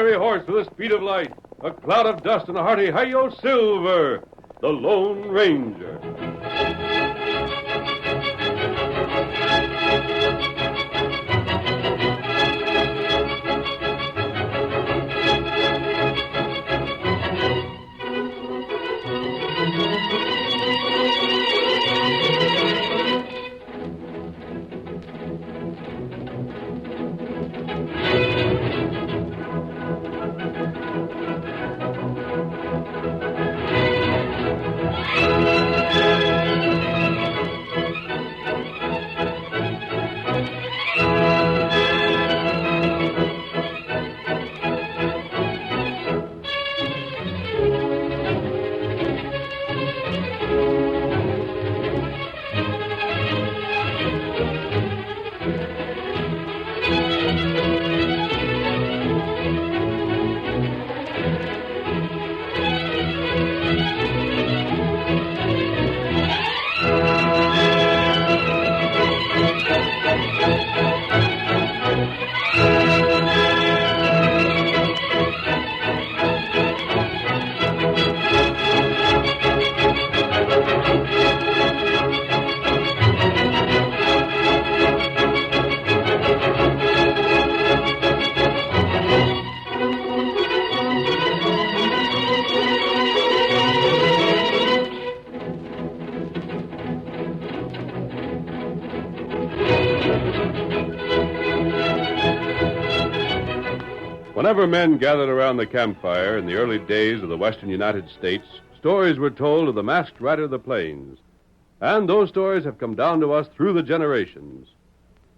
fiery horse with the speed of light, a cloud of dust, and a hearty hi-yo Silver, the Lone Ranger. Whenever men gathered around the campfire in the early days of the western United States, stories were told of the masked rider of the plains. And those stories have come down to us through the generations.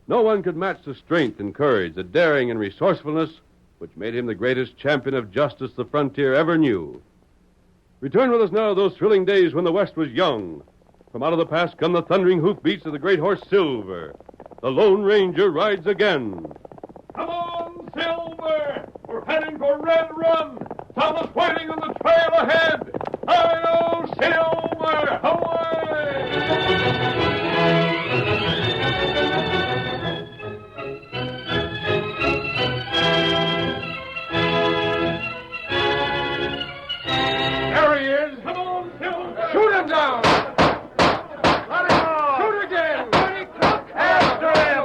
No one could match the strength and courage, the daring and resourcefulness which made him the greatest champion of justice the frontier ever knew. Return with us now to those thrilling days when the West was young. From out of the past come the thundering hoofbeats of the great horse Silver. The Lone Ranger rides again. Come on, Silver! We're heading for Red Run! Thomas waiting on the trail ahead! Hi-yo, Silver! Away! There he is! Come on, Silver! Shoot him down! Let him go! Shoot again! After him!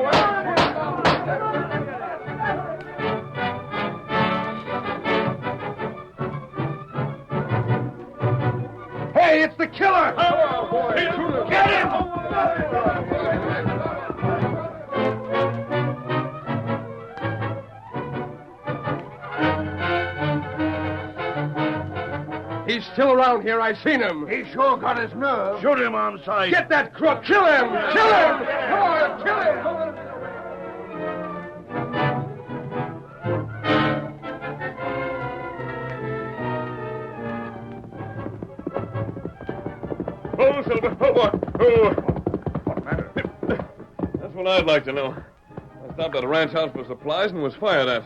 Hey, it's the killer! Oh, boy. Get him! He's still around here. I seen him. He sure got his nerve. Shoot him on sight. Get that crook! Kill him! Kill him! Come on, kill him! Oh, Silver. Oh, boy. Oh. What the matter? That's what I'd like to know. I stopped at a ranch house for supplies and was fired at.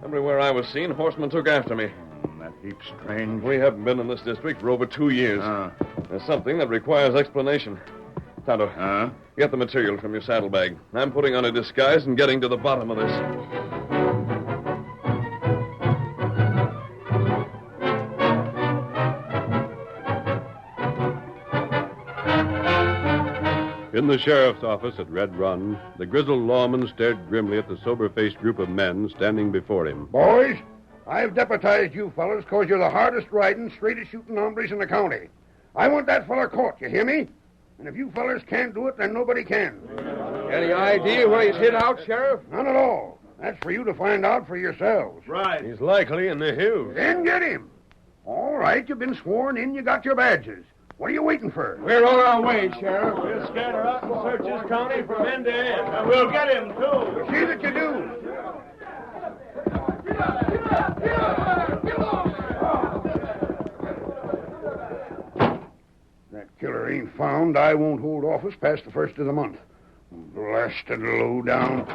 Everywhere I was seen, horsemen took after me. That heap's strange. We haven't been in this district for over 2 years. There's something that requires explanation. Tonto, get the material from your saddlebag. I'm putting on a disguise and getting to the bottom of this. In the sheriff's office at Red Run, the grizzled lawman stared grimly at the sober-faced group of men standing before him. Boys, I've deputized you fellas because you're the hardest riding, straightest shooting hombres in the county. I want that fella caught, you hear me? And if you fellas can't do it, then nobody can. Any idea where he's hid out, Sheriff? None at all. That's for you to find out for yourselves. Right. He's likely in the hills. Then get him. All right, you've been sworn in, you got your badges. What are you waiting for? We're on our way, Sheriff. We'll scatter out and search this county from end to end. And we'll get him, too. See that you do. That killer ain't found. I won't hold office past the first of the month. Blasted low down.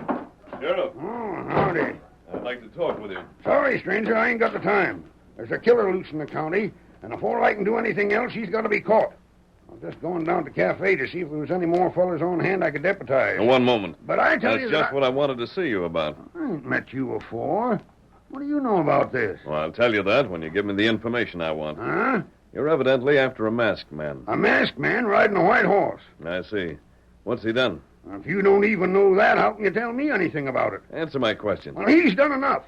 Sheriff. Oh, howdy. I'd like to talk with you. Sorry, stranger, I ain't got the time. There's a killer loose in the county, and before I can do anything else, he's got to be caught. I'm just going down to the cafe to see if there was any more fellers on hand I could deputize. One moment. But I tell you That's just what I wanted to see you about. I ain't met you before. What do you know about this? Well, I'll tell you that when you give me the information I want. Huh? You're evidently after a masked man. A masked man riding a white horse. I see. What's he done? If you don't even know that, how can you tell me anything about it? Answer my question. Well, he's done enough.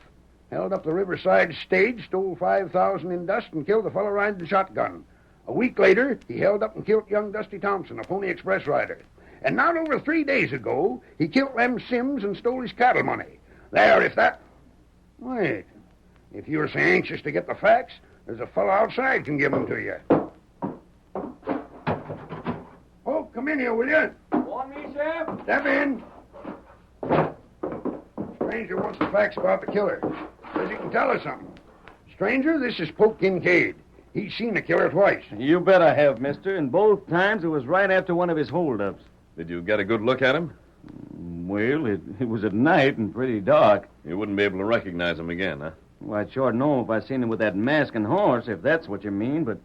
Held up the Riverside stage, stole $5,000 in dust, and killed the fellow riding the shotgun. A week later, he held up and killed young Dusty Thompson, a Pony Express rider. And not over 3 days ago, he killed Lem Sims and stole his cattle money. There, if that... Wait. If you're so anxious to get the facts, there's a fellow outside can give them to you. Oh, come in here, will you? Want me, Sheriff? Step in. Stranger wants the facts about the killer. Says he can tell us something. Stranger, this is Poke Kincaid. He's seen the killer twice. You bet I have, mister, and both times it was right after one of his holdups. Did you get a good look at him? Well, it was at night and pretty dark. You wouldn't be able to recognize him again, huh? Well, I'd sure know if I seen him with that mask and horse, if that's what you mean, but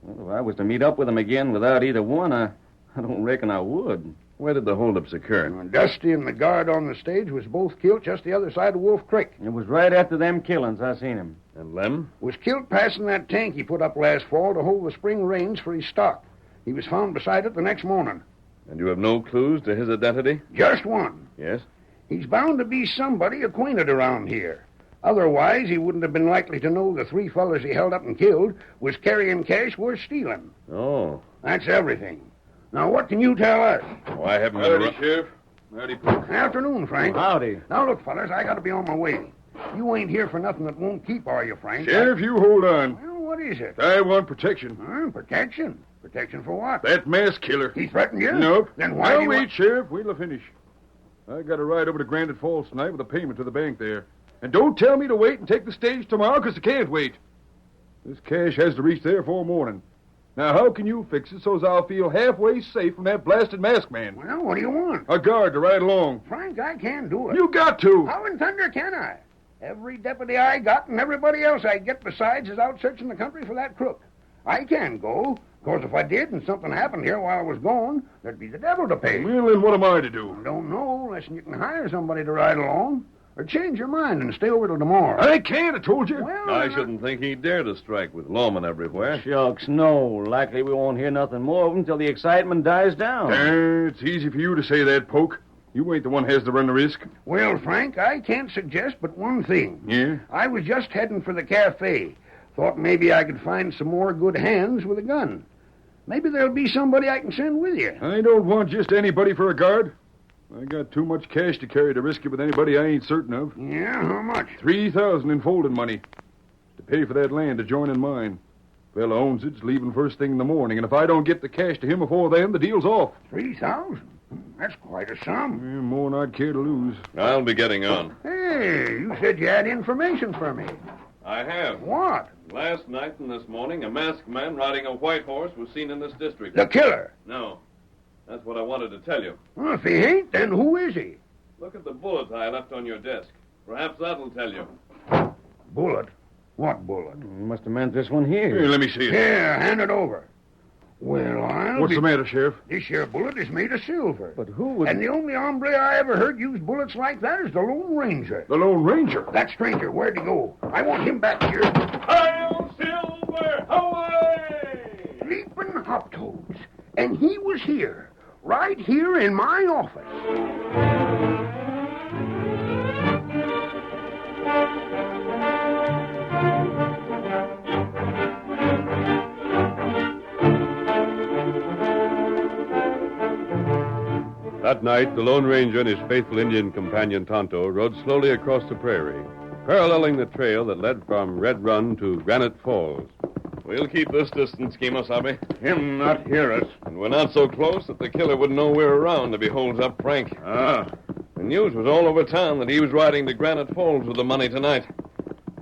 well, if I was to meet up with him again without either one, I don't reckon I would. Where did the holdups occur? Dusty and the guard on the stage was both killed just the other side of Wolf Creek. It was right after them killings I seen him. And Lem? Was killed passing that tank he put up last fall to hold the spring rains for his stock. He was found beside it the next morning. And you have no clues to his identity? Just one. Yes? He's bound to be somebody acquainted around here. Otherwise, he wouldn't have been likely to know the 3 fellas he held up and killed was carrying cash worth stealing. Oh. That's everything. Now, what can you tell us? Oh, I haven't Howdy, Sheriff. Howdy, Poke. Afternoon, Frank. Howdy. Now, look, fellas, I got to be on my way. You ain't here for nothing that won't keep, are you, Frank? Sheriff, you hold on. Well, what is it? I want protection. Protection? Protection for what? That masked killer. He threatened you? Nope. Then why Now, do you... wait, Sheriff. Wait till I finish. I got to ride over to Granite Falls tonight with a payment to the bank there. And don't tell me to wait and take the stage tomorrow, because I can't wait. This cash has to reach there before morning. Now, how can you fix it so's I'll feel halfway safe from that blasted masked man? Well, what do you want? A guard to ride along. Frank, I can't do it. You got to. How in thunder can I? Every deputy I got and everybody else I get besides is out searching the country for that crook. I can't go. Of course, if I did and something happened here while I was gone, there'd be the devil to pay. Well, then what am I to do? Don't know unless you can hire somebody to ride along. Or change your mind and stay over till tomorrow. I can't, I told you. Well, I shouldn't think he'd dare to strike with lawmen everywhere. Shucks, no. Likely we won't hear nothing more of him till the excitement dies down. It's easy for you to say that, Poke. You ain't the one has to run the risk. Well, Frank, I can't suggest but one thing. Yeah? I was just heading for the cafe. Thought maybe I could find some more good hands with a gun. Maybe there'll be somebody I can send with you. I don't want just anybody for a guard. I got too much cash to carry to risk it with anybody I ain't certain of. Yeah, how much? $3,000 in folding money. To pay for that land to join in mine. Fella owns it's leaving first thing in the morning, and if I don't get the cash to him before then, the deal's off. 3,000? That's quite a sum. Yeah, more than I'd care to lose. I'll be getting on. Hey, you said you had information for me. I have. What? Last night and this morning, a masked man riding a white horse was seen in this district. The killer. No. That's what I wanted to tell you. Well, if he ain't, then who is he? Look at the bullets I left on your desk. Perhaps that'll tell you. Bullet? What bullet? You must have meant this one Here, here. let me see it. Here, hand it over. Well, What's the matter, Sheriff? This here bullet is made of silver. But who would... And the only hombre I ever heard use bullets like that is the Lone Ranger. The Lone Ranger. That stranger, where'd he go? I want him back here. Hail, Silver! Away! Leaping hop toads. And he was here. Right here in my office. That night, the Lone Ranger and his faithful Indian companion Tonto rode slowly across the prairie, paralleling the trail that led from Red Run to Granite Falls. We'll keep this distance, Kemosabe. Him not hear us. And we're not so close that the killer wouldn't know we're around if he holds up Frank. Ah. The news was all over town that he was riding to Granite Falls with the money tonight.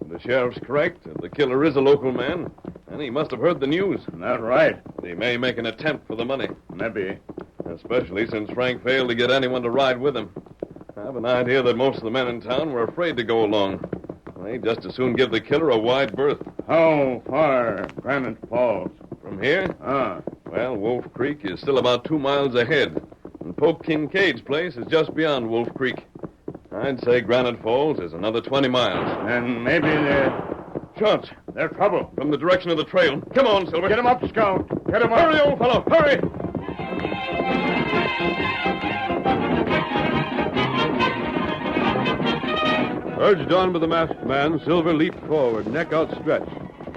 The sheriff's correct. The killer is a local man, and he must have heard the news. Not right. He may make an attempt for the money, Maybe. especially since Frank failed to get anyone to ride with him. I have an idea that most of the men in town were afraid to go along. They'd just as soon give the killer a wide berth. How far, Granite Falls? From here? Ah. Well, Wolf Creek is still about 2 miles ahead, and Poke Kincaid's place is just beyond Wolf Creek. I'd say Granite Falls is another 20 miles. And maybe they're shots. They're trouble. From the direction of the trail. Come on, Silver. Get him up, Scout. Get him up. Hurry, old fellow. Hurry. Urged on by the masked man, Silver leaped forward, neck outstretched.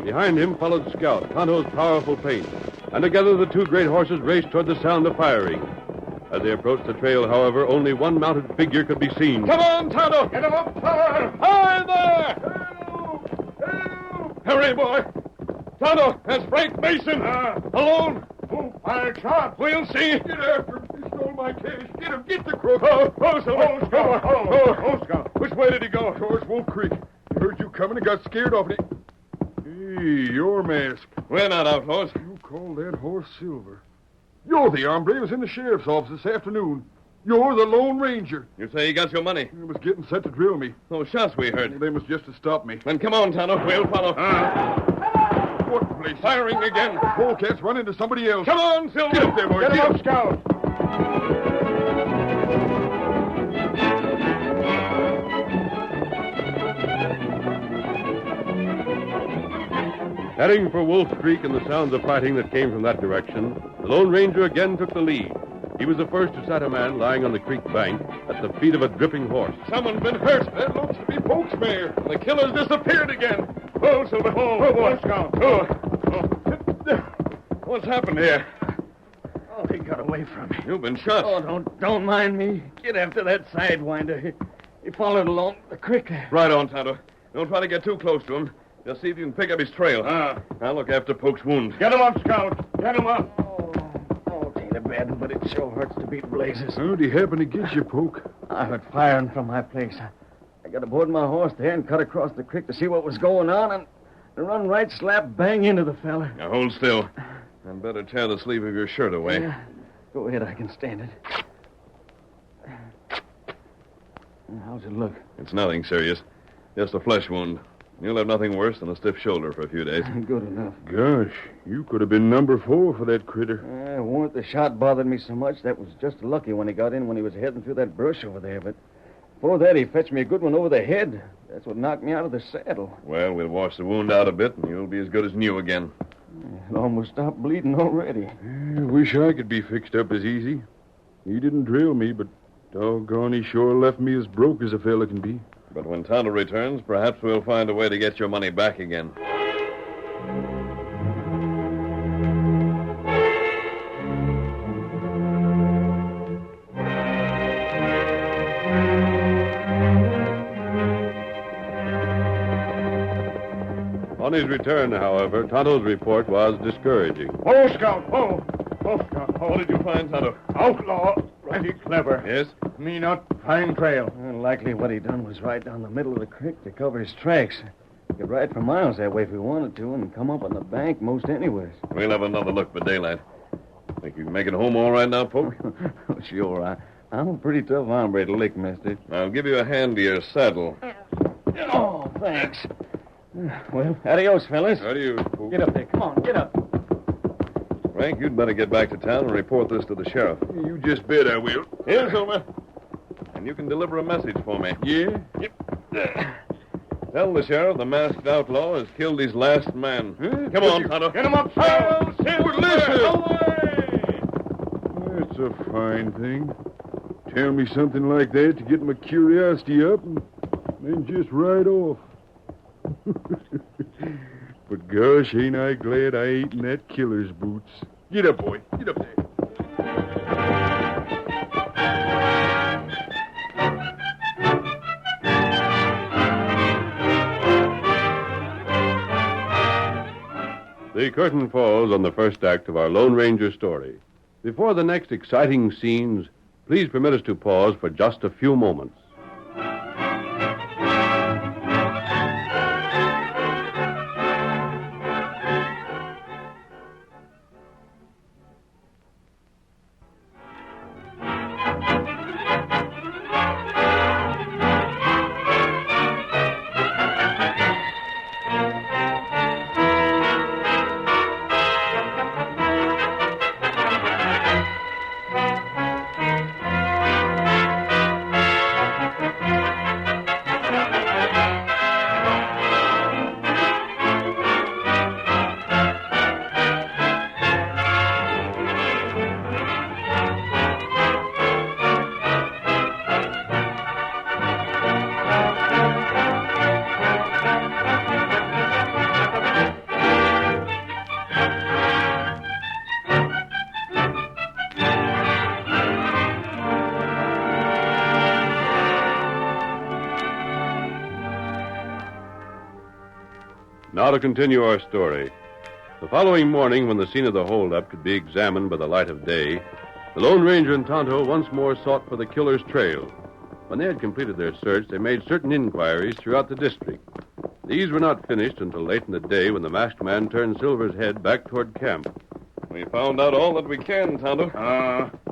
Behind him followed Scout, Tonto's powerful paint. And together the two great horses raced toward the sound of firing. As they approached the trail, however, only one mounted figure could be seen. Come on, Tonto. Get him up, Tonto. Hi there. Hurry, boy. Tonto, that's Frank Mason. Alone. Who fired shot? We'll see. Get after him. He stole my cash. Get him. Get the crook. Scout. Which way did he go? Towards Wolf Creek. He heard you coming and got scared off it. Hey, your mask. We're not outlaws. You call that horse Silver. You're the hombre who was in the sheriff's office this afternoon. You're the Lone Ranger. You say he got your money? He was getting set to drill me. Those shots we heard. They was just to stop me. Then come on, Tonto. We'll follow. What place? Firing again. Polecats run into somebody else. Come on, Silver. Get up there, boy. Get him up, Scout. Heading for Wolf Creek and the sounds of fighting that came from that direction, the Lone Ranger again took the lead. He was the first to sight a man lying on the creek bank at the feet of a dripping horse. Someone's been hurt. That looks to be Polk's mare. The killer's disappeared again. Oh, Silver. Oh, boy, Scout. What's happened here? Oh, he got away from me. You've been shot. Oh, don't mind me. Get after that sidewinder. He followed along the creek there. Right on, Tonto. Don't try to get too close to him. Just see if you can pick up his trail. I'll look after Polk's wound. Get him up, Scout. Get him up. Oh, it ain't a bad one, but it sure hurts to beat blazes. How'd he happen to get you, Polk? I heard firing from my place. I got aboard my horse there and cut across the creek to see what was going on and run right slap bang into the fella. Now hold still. I'd better tear the sleeve of your shirt away. Yeah. Go ahead, I can stand it. How's it look? It's nothing serious. Just a flesh wound. You'll have nothing worse than a stiff shoulder for a few days. Good enough. Gosh, you could have been number 4 for that critter. Weren't the shot bothered me so much. That was just lucky when he got in when he was heading through that brush over there. But before that, he fetched me a good one over the head. That's what knocked me out of the saddle. Well, we'll wash the wound out a bit, and you'll be as good as new again. It almost stopped bleeding already. I wish I could be fixed up as easy. He didn't drill me, but doggone, he sure left me as broke as a fella can be. But when Tonto returns, perhaps we'll find a way to get your money back again. On his return, however, Tonto's report was discouraging. Oh, Scout. Oh, Scout. What did you find, Tonto? Outlaw. Mighty clever. Yes? Me not find trail. Likely what he done was right down the middle of the creek to cover his tracks. We could ride for miles that way if we wanted to and come up on the bank most anywheres. We'll have another look by daylight. Think you can make it home all right now, Polk? Sure, I'm a pretty tough hombre to lick, mister. I'll give you a hand to your saddle. Oh, thanks. Well, adios, fellas. How do you, Polk? Get up there. Come on, get up. Frank, you'd better get back to town and report this to the sheriff. You just bet I will. Here, Silver. And you can deliver a message for me. Yeah? Tell the sheriff the masked outlaw has killed his last man. Huh? Come on, Tonto. Get him up, Scout. That's a fine thing. Tell me something like that to get my curiosity up and then just ride off. But gosh, ain't I glad I ain't in that killer's boots. Get up, boy. Get up there. The curtain falls on the first act of our Lone Ranger story. Before the next exciting scenes, please permit us to pause for just a few moments. Now to continue our story. The following morning, when the scene of the holdup could be examined by the light of day, the Lone Ranger and Tonto once more sought for the killer's trail. When they had completed their search, they made certain inquiries throughout the district. These were not finished until late in the day when the masked man turned Silver's head back toward camp. We found out all that we can, Tonto.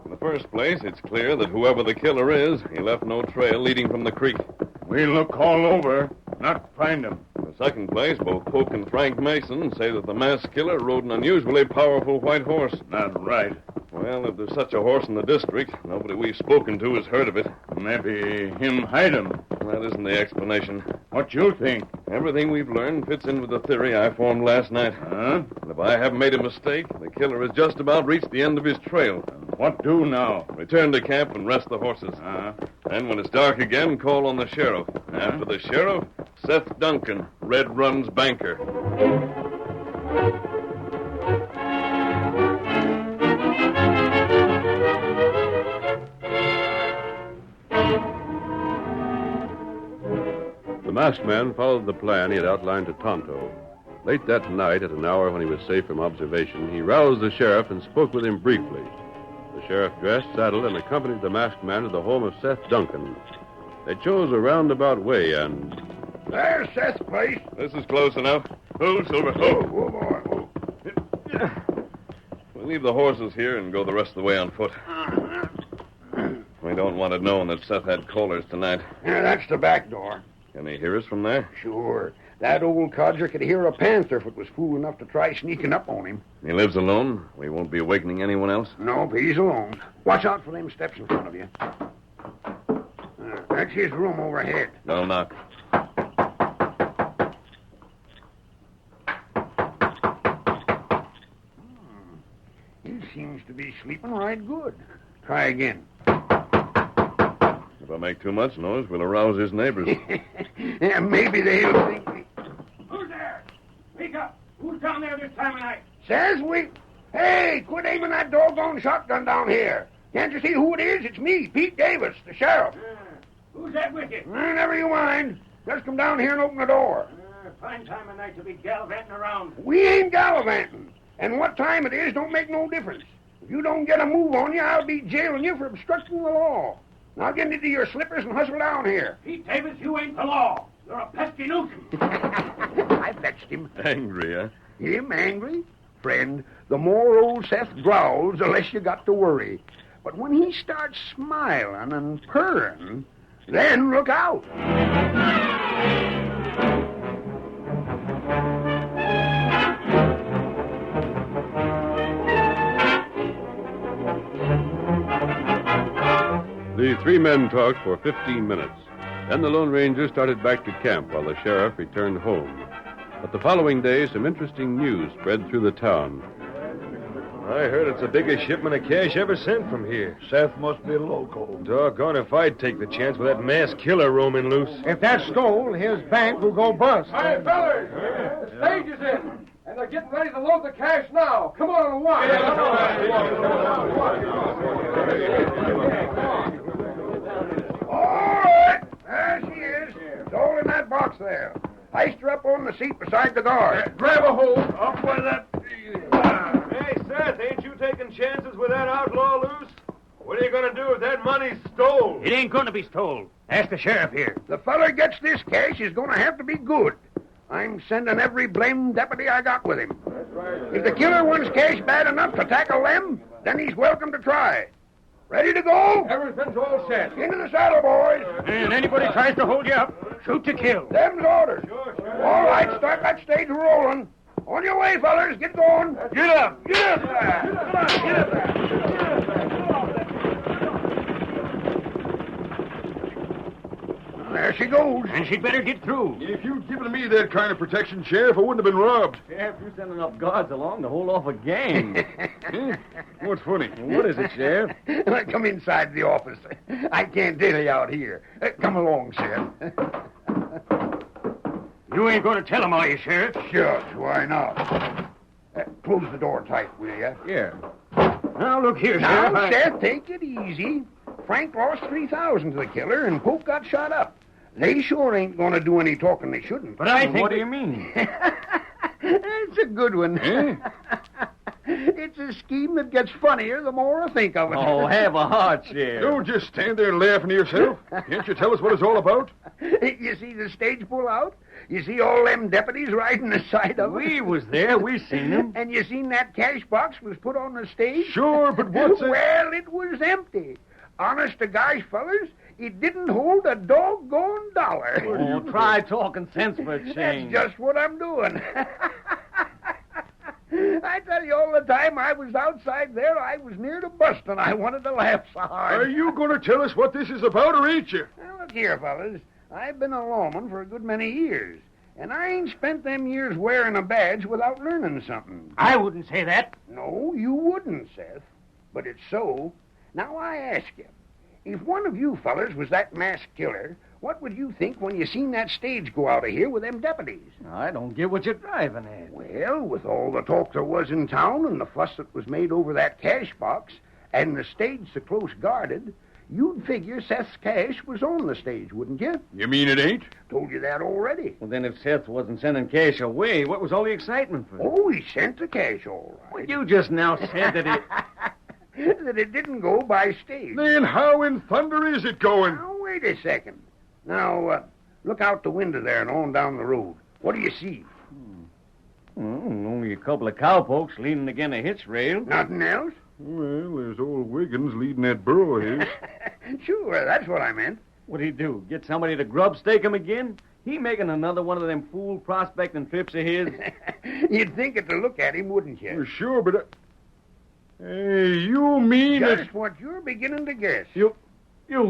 In the first place, it's clear that whoever the killer is, he left no trail leading from the creek. We look all over, not find him. In the second place, both Poke and Frank Mason say that the masked killer rode an unusually powerful white horse. Not right. Well, if there's such a horse in the district, nobody we've spoken to has heard of it. Maybe him hide him. That isn't the explanation. What you think? Everything we've learned fits in with the theory I formed last night. Huh? And if I haven't made a mistake, the killer has just about reached the end of his trail. What do now? Return to camp and rest the horses. And when it's dark again, call on the sheriff. After the sheriff, Seth Duncan, Red Run's banker. The masked man followed the plan he had outlined to Tonto. Late that night, at an hour when he was safe from observation, he roused the sheriff and spoke with him briefly. The sheriff dressed, saddled, and accompanied the masked man to the home of Seth Duncan. They chose a roundabout way and... There's Seth's place. This is close enough. Oh, Silver. Oh, boy. We'll leave the horses here and go the rest of the way on foot. We don't want it known that Seth had callers tonight. Yeah, that's the back door. Can he hear us from there? Sure. That old codger could hear a panther if it was fool enough to try sneaking up on him. He lives alone. We won't be awakening anyone else. Nope, he's alone. Watch out for them steps in front of you. That's his room overhead. Don't knock. He seems to be sleeping right good. Try again. If I make too much noise, we'll arouse his neighbors. Yeah, maybe they'll think we... Who's there? Speak up. Who's down there this time of night? Says we... Hey, quit aiming that doggone shotgun down here. Can't you see who it is? It's me, Pete Davis, the sheriff. Who's that with you? Never you mind. Just come down here and open the door. Fine time of night to be gallivanting around. We ain't gallivanting. And what time it is don't make no difference. If you don't get a move on you, I'll be jailing you for obstructing the law. Now get into your slippers and hustle down here. Pete Davis, you ain't the law. You're a pesky nuisance. I fetched him. Angry, huh? Him angry? Friend, the more old Seth growls, the less you got to worry. But when he starts smiling and purring, then look out. The three men talked for 15 minutes. Then the Lone Ranger started back to camp while the sheriff returned home. But the following day, some interesting news spread through the town. I heard it's the biggest shipment of cash ever sent from here. Seth must be loco. Doggone if I'd take the chance with that masked killer roaming loose. If that's stole, his bank will go bust. Hey, fellas! The stage is in, and they're getting ready to load the cash now. Come on and watch. All right. There she is. It's all in that box there. Iced her up on the seat beside the guard. Grab a hold. Up with that. Hey, Seth, ain't you taking chances with that outlaw loose? What are you going to do if that money's stole? It ain't going to be stole. Ask the sheriff here. The feller gets this cash is going to have to be good. I'm sending every blamed deputy I got with him. If the killer wants cash bad enough to tackle them, then he's welcome to try. Ready to go? Everything's all set. Into the saddle, boys. And anybody tries to hold you up, shoot to kill. Them's orders. All right, start that stage rolling. On your way, fellers. Get going. Get up! Get up! Get up! There she goes. And she'd better get through. If you'd given me that kind of protection, Sheriff, I wouldn't have been robbed. Sheriff, you sent enough guards along to hold off a gang. What's funny? What is it, Sheriff? Come inside the office. I can't dilly out here. Come along, Sheriff. You ain't going to tell him, are you, Sheriff? Shucks, why not? Close the door tight, will you? Yeah. Now, look here, Now, Sheriff. Seth, take it easy. Frank lost $3,000 to the killer, and Poke got shot up. They sure ain't going to do any talking they shouldn't. But I think... What do you mean? It's a good one. Eh? It's a scheme that gets funnier the more I think of it. Oh, have a heart, Sheriff. Don't just stand there laughing to yourself. Can't you tell us what it's all about? You see the stage pull out? You see all them deputies riding the side of it? We was there. We seen them. And you seen that cash box was put on the stage? Sure, but what's it? Well, it was empty. Honest to gosh, fellers, it didn't hold a doggone dollar. Oh, try talking sense for a change. That's just what I'm doing. I tell you, all the time I was outside there, I was near to busting. I wanted to laugh so hard. Are you going to tell us what this is about, or ain't you? Now, look here, fellas. I've been a lawman for a good many years, and I ain't spent them years wearing a badge without learning something. I wouldn't say that. No, you wouldn't, Seth. But it's so. Now, I ask you, if one of you fellers was that masked killer, what would you think when you seen that stage go out of here with them deputies? I don't get what you're driving at. Well, with all the talk there was in town and the fuss that was made over that cash box and the stage so close guarded, you'd figure Seth's cash was on the stage, wouldn't you? You mean it ain't? Told you that already. Well, then if Seth wasn't sending cash away, what was all the excitement for? Oh, he sent the cash all right. Well, you just now said that it... That it didn't go by stage. Then how in thunder is it going? Now, wait a second. Now, look out the window there and on down the road. What do you see? Only a couple of cowpokes leaning against a hitch rail. Nothing else? Well, there's old Wiggins leading that burro of his. Sure, that's what I meant. What'd he do? Get somebody to grub stake him again? He making another one of them fool prospecting trips of his? You'd think it to look at him, wouldn't you? Well, sure, but... Hey, you mean Just it... what you're beginning to guess. You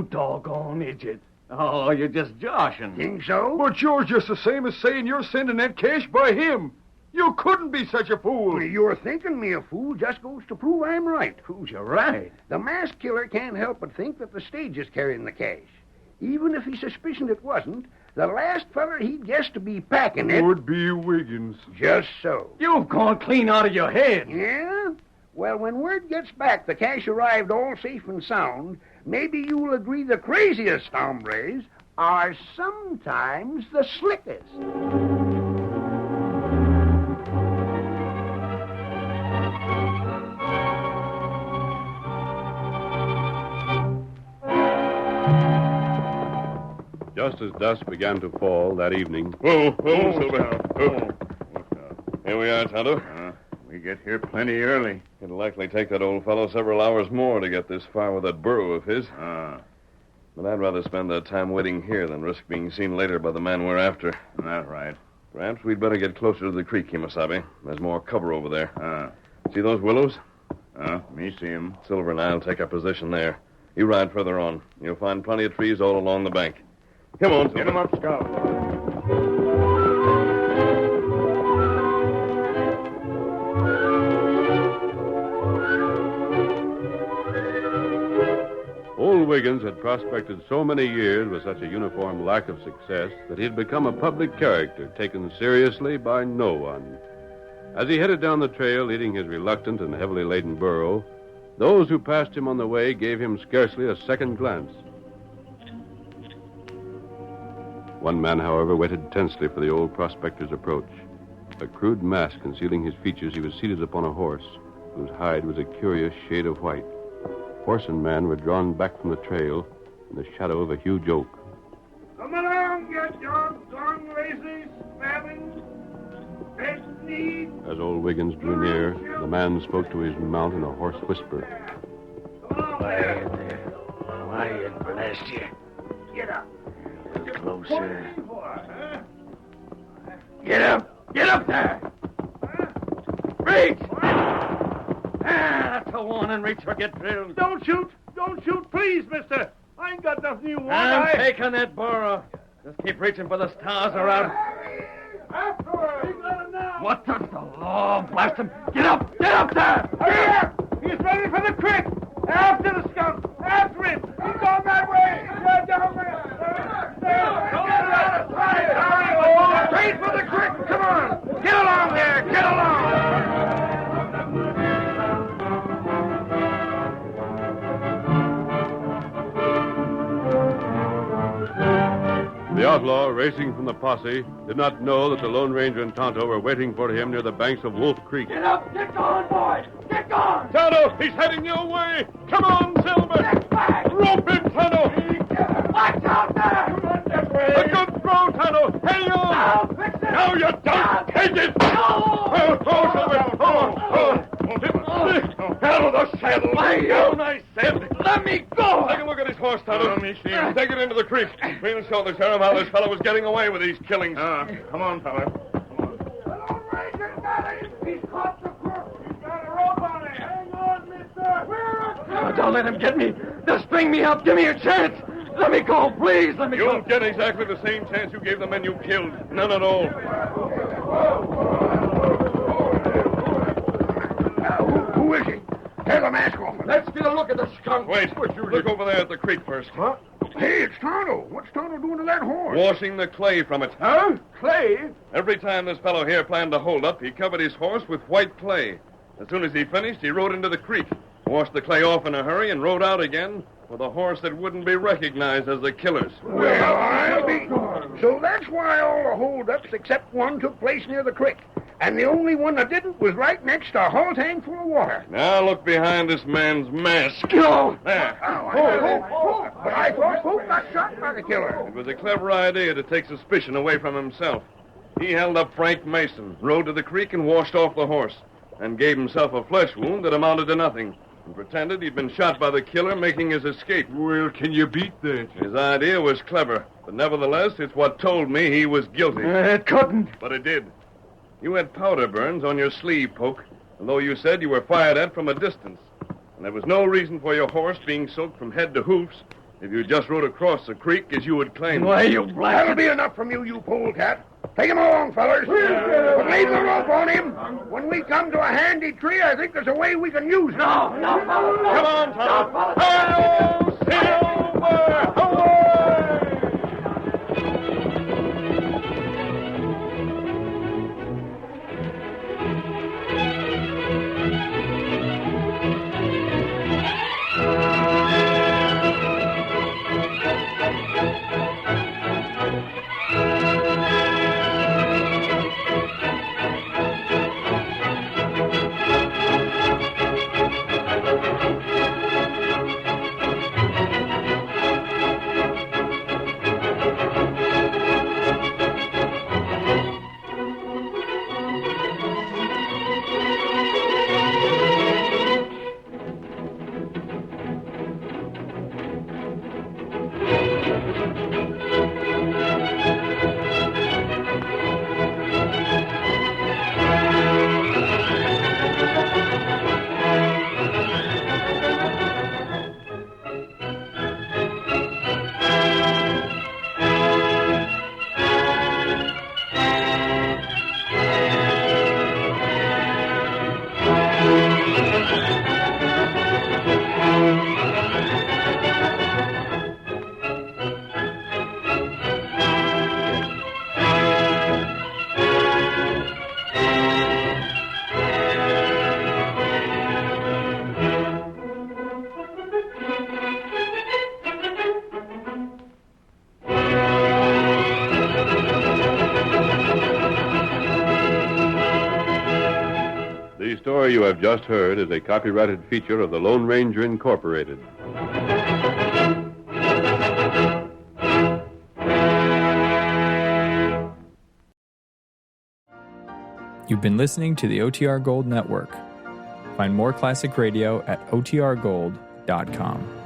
doggone idiot. Oh, you're just joshing. Think so? But you're just the same as saying you're sending that cash by him. You couldn't be such a fool. Your thinking me a fool just goes to prove I'm right. Proves you're right. The masked killer can't help but think that the stage is carrying the cash. Even if he suspicioned it wasn't, the last feller he'd guess to be packing it... Would be Wiggins. Just so. You've gone clean out of your head. Yeah? Well, when word gets back the cash arrived all safe and sound, maybe you'll agree the craziest hombres are sometimes the slickest. Just as dusk began to fall that evening, Whoa, Silverhound. Whoa. Here we are, Tonto. We get here plenty early. It'll likely take that old fellow several hours more to get this far with that burro of his. But I'd rather spend our time waiting here than risk being seen later by the man we're after. That's right. Perhaps we'd better get closer to the creek, Kimasabi. There's more cover over there. See those willows? Me see him. Silver and I'll take our position there. You ride further on. You'll find plenty of trees all along the bank. Come on, Get Silver. him up, Scout. old Wiggins had prospected so many years with such a uniform lack of success that he had become a public character taken seriously by no one. As he headed down the trail, leading his reluctant and heavily laden burro, those who passed him on the way gave him scarcely a second glance. One man, however, waited tensely for the old prospector's approach. A crude mask concealing his features, he was seated upon a horse, whose hide was a curious shade of white. Horse and man were drawn back from the trail in the shadow of a huge oak. Come along, you doggone lazy, snapping, bent knee. As old Wiggins drew near, the man spoke to his mount in a hoarse whisper. Quiet there. Quiet, blast you. Get up. Closer. Huh? Get up! Get up there! Reach! That's a warning. Reach or get drilled. Don't shoot! Don't shoot, please, mister! I ain't got nothing you want. I'm taking that burro. Just keep reaching for the stars around. After her! He got him now! What the law? Blast him! Get up! Get up there! Hurry up! He's ready for the creek! After the skunk! After him! He's on that way! You're down there! Don't get out of sight! Hurry! Straight for the creek! Come on! Get along there! Get along! The outlaw, racing from the posse, did not know that the Lone Ranger and Tonto were waiting for him near the banks of Wolf Creek. Get up! Get going, boys! Get going! Tonto, he's heading your way! Come on, Silver! Get back! Rope him, Tonto! Watch out there! Come on, that way! A good throw, Tonto! Hang on! Now, fix it! Now you don't! Take it! No! Oh, Silver! Out of the saddle! Lay Down, I said! Let me go! Take a look at his horse, Tonto. Let me see him. Take it into the creek. We'll show the sheriff how this fellow was getting away with these killings. Come on, fella. The Lone Ranger's got him! He's caught the crook! He's got a rope on him! Hang on, mister! We're Don't let him get me. They'll string me up. Give me a chance. Let me go, please. Let me You'll go. get exactly the same chance you gave the men you killed. None at all. Who is he? Tear the mask off him. Let's get a look at the skunk. Wait. Look over there at the creek first. Huh? Hey, it's Tonto. What's Tonto doing to that horse? Washing the clay from it. Huh? Clay? Every time this fellow here planned to hold up, he covered his horse with white clay. As soon as he finished, he rode into the creek, washed the clay off in a hurry, and rode out again with a horse that wouldn't be recognized as the killer's. Well, I'll be... So that's why all the holdups except one took place near the creek. And the only one that didn't was right next to a whole tank full of water. Now look behind this man's mask. No. There. But I thought Pope got shot by the killer. It was a clever idea to take suspicion away from himself. He held up Frank Mason, rode to the creek, and washed off the horse, and gave himself a flesh wound that amounted to nothing, and pretended he'd been shot by the killer making his escape. Well, can you beat that? His idea was clever, but nevertheless, it's what told me he was guilty. It couldn't. But it did. You had powder burns on your sleeve, Poke, although you said you were fired at from a distance. And there was no reason for your horse being soaked from head to hoofs if you just rode across the creek as you would claim. Why, you That'll blasted... be enough from you polecat. Take him along, fellers. But leave the rope on him. When we come to a handy tree, I think there's a way we can use it. No, fellas, no. Come on, Tom. No, fellas. Hi-yo, Silver! Away! The story you have just heard is a copyrighted feature of the Lone Ranger Incorporated. You've been listening to the OTR Gold Network. Find more classic radio at otrgold.com.